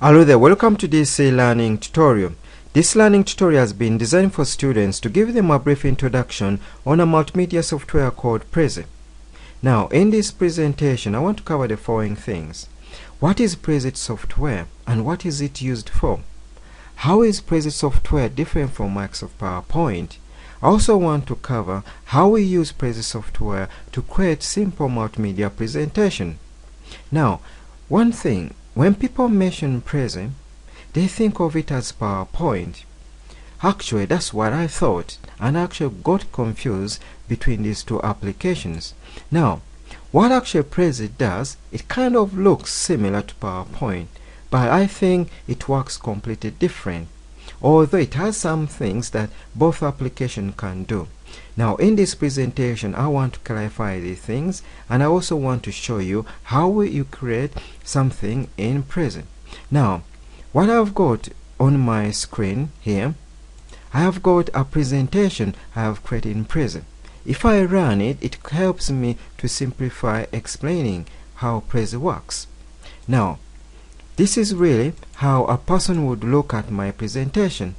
Hello there, welcome to this learning tutorial. This learning tutorial has been designed for students to give them a brief introduction on a multimedia software called Prezi. Now, in this presentation, I want to cover the following things. What is Prezi Software and what is it used for? How is Prezi Software different from Microsoft PowerPoint? I also want to cover how we use Prezi Software to create simple multimedia presentation. Now, one thing, when people mention Prezi, they think of it as PowerPoint. Actually, that's what I thought, and I actually got confused between these two applications. Now, what actually Prezi does, it kind of looks similar to PowerPoint, but I think it works completely different, although it has some things that both applications can do. Now, in this presentation, I want to clarify these things, and I also want to show you how you create something in Prezi. Now, what I've got on my screen here, I have got a presentation I have created in Prezi. If I run it, it helps me to simplify explaining how Prezi works. Now, this is really how a person would look at my presentation.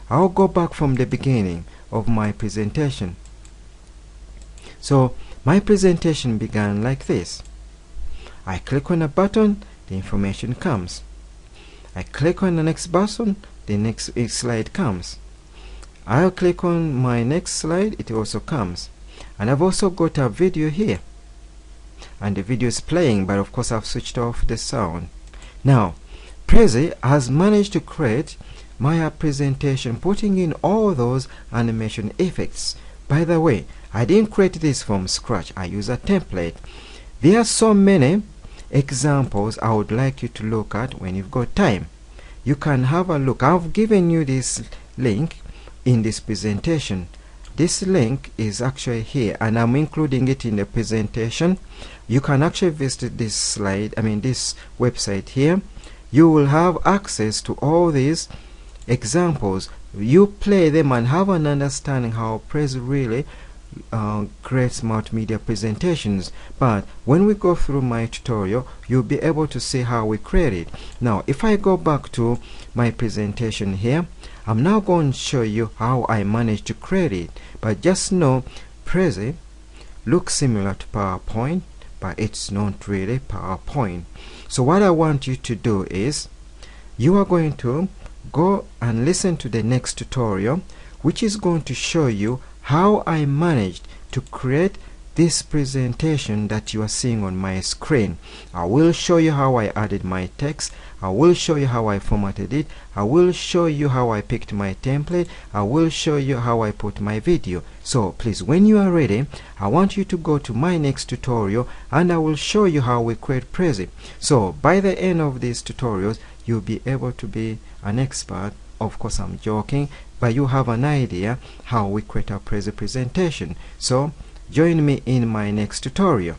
I'll go back from the beginning of my presentation. So my presentation began like this. I click on a button, the information comes. I click on the next button, the next slide comes. I'll click on my next slide, it also comes. And I've also got a video here. And the video is playing, but of course I've switched off the sound. Now, Prezi has managed to create my presentation, putting in all those animation effects. By the way, I didn't create this from scratch. I use a template. There are so many examples I would like you to look at when you've got time. You can have a look. I've given you this link in this presentation. This link is actually here, and I'm including it in the presentation. You can actually visit this this website here. You will have access to all these examples. You play them and have an understanding how Prezi really creates multimedia presentations. But when we go through my tutorial, you'll be able to see how we create it. Now, if I go back to my presentation here, I'm now going to show you how I managed to create it. But just know, Prezi looks similar to PowerPoint, but it's not really PowerPoint. So what I want you to do is, you are going to go and listen to the next tutorial, which is going to show you how I managed to create this presentation that you are seeing on my screen. I will show you how I added my text. I will show you how I formatted it. I will show you how I picked my template. I will show you how I put my video. So please, when you are ready, I want you to go to my next tutorial and I will show you how we create Prezi. So by the end of these tutorials, you'll be able to be an expert. Of course, I'm joking, but you have an idea how we create a Prezi presentation. So join me in my next tutorial.